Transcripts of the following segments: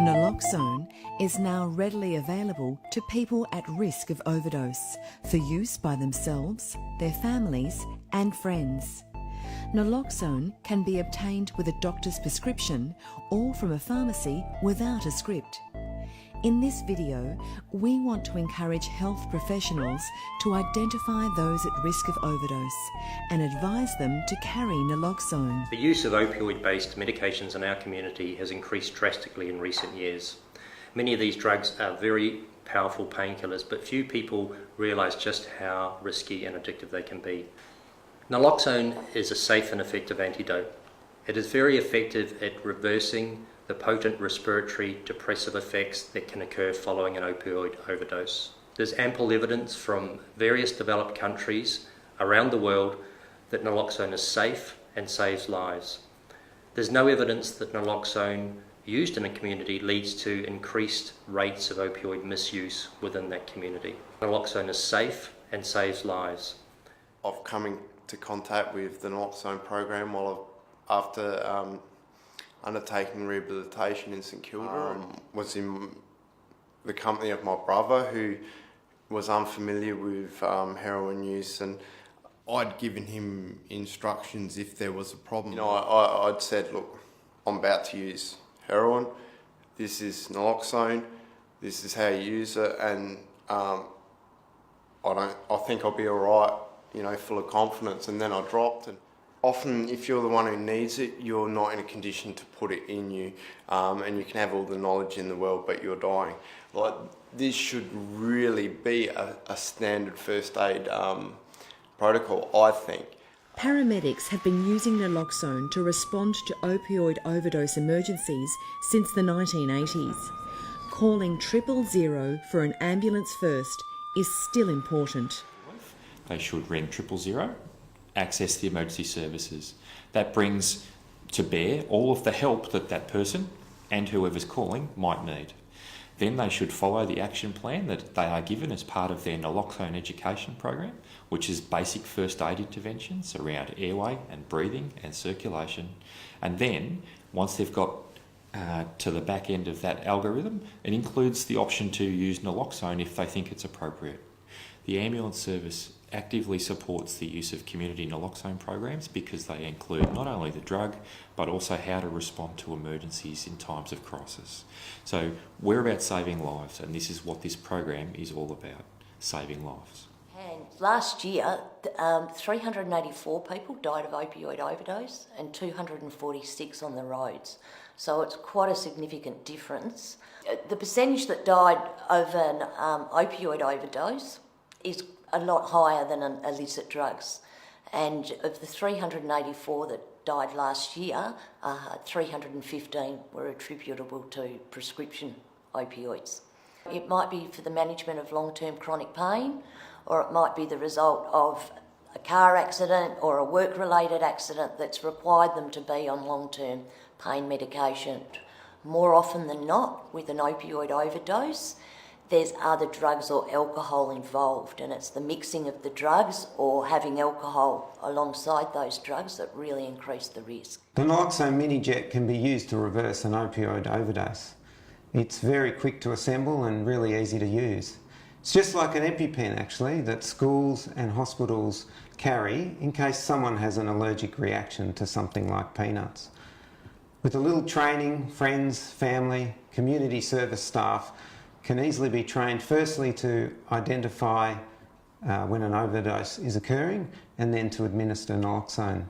Naloxone is now readily available to people at risk of overdose for use by themselves, their families and friends. Naloxone can be obtained with a doctor's prescription or from a pharmacy without a script. In this video, we want to encourage health professionals to identify those at risk of overdose and advise them to carry naloxone. The use of opioid-based medications in our community has increased drastically in recent years. Many of these drugs are very powerful painkillers, but few people realise just how risky and addictive they can be. Naloxone is a safe and effective antidote. It is very effective at reversing the potent respiratory depressive effects that can occur following an opioid overdose. There's ample evidence from various developed countries around the world that naloxone is safe and saves lives. There's no evidence that naloxone used in a community leads to increased rates of opioid misuse within that community. Naloxone is safe and saves lives. I've come into contact with the naloxone program after undertaking rehabilitation in St Kilda. Was in the company of my brother, who was unfamiliar with heroin use, and I'd given him instructions if there was a problem. I'd said, look, I'm about to use heroin, this is naloxone, this is how you use it, and I think I'll be alright, full of confidence. And then I dropped. And often, if you're the one who needs it, you're not in a condition to put it in you, and you can have all the knowledge in the world, but you're dying. This should really be a standard first aid protocol, I think. Paramedics have been using naloxone to respond to opioid overdose emergencies since the 1980s. Calling 000 for an ambulance first is still important. They should ring 000, access the emergency services. That brings to bear all of the help that that person and whoever's calling might need. Then they should follow the action plan that they are given as part of their naloxone education program, which is basic first aid interventions around airway and breathing and circulation. And then, once they've got to the back end of that algorithm, it includes the option to use naloxone if they think it's appropriate. The ambulance service actively supports the use of community naloxone programs because they include not only the drug but also how to respond to emergencies in times of crisis. So we're about saving lives, and this is what this program is all about, saving lives. And last year, 384 people died of opioid overdose and 246 on the roads. So it's quite a significant difference. The percentage that died of an opioid overdose is a lot higher than illicit drugs. And of the 384 that died last year, 315 were attributable to prescription opioids. It might be for the management of long-term chronic pain, or it might be the result of a car accident or a work-related accident that's required them to be on long-term pain medication. More often than not, with an opioid overdose, there's other drugs or alcohol involved, and it's the mixing of the drugs or having alcohol alongside those drugs that really increase the risk. The Naloxone mini-jet can be used to reverse an opioid overdose. It's very quick to assemble and really easy to use. It's just like an EpiPen actually that schools and hospitals carry in case someone has an allergic reaction to something like peanuts. With a little training, friends, family, community service staff can easily be trained firstly to identify when an overdose is occurring and then to administer naloxone.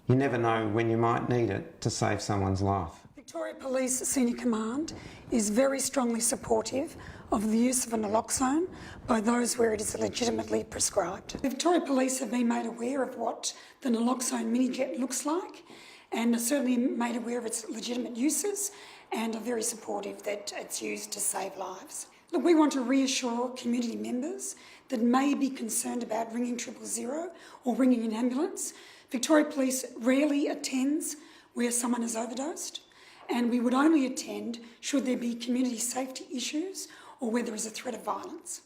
You never know when you might need it to save someone's life. Victoria Police Senior Command is very strongly supportive of the use of a naloxone by those where it is legitimately prescribed. Victoria Police have been made aware of what the naloxone mini-jet looks like and are certainly made aware of its legitimate uses and are very supportive that it's used to save lives. Look, we want to reassure community members that may be concerned about ringing 000 or ringing an ambulance. Victoria Police rarely attends where someone has overdosed, and we would only attend should there be community safety issues or where there is a threat of violence.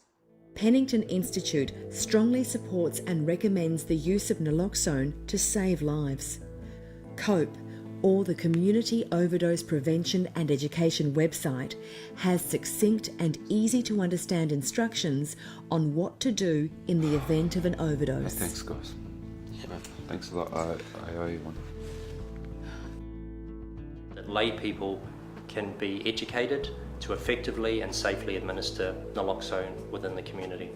Pennington Institute strongly supports and recommends the use of naloxone to save lives. COPE, or the Community Overdose Prevention and Education website, has succinct and easy to understand instructions on what to do in the event of an overdose. Thanks, guys. Thanks a lot. I owe you one. That lay people can be educated to effectively and safely administer naloxone within the community.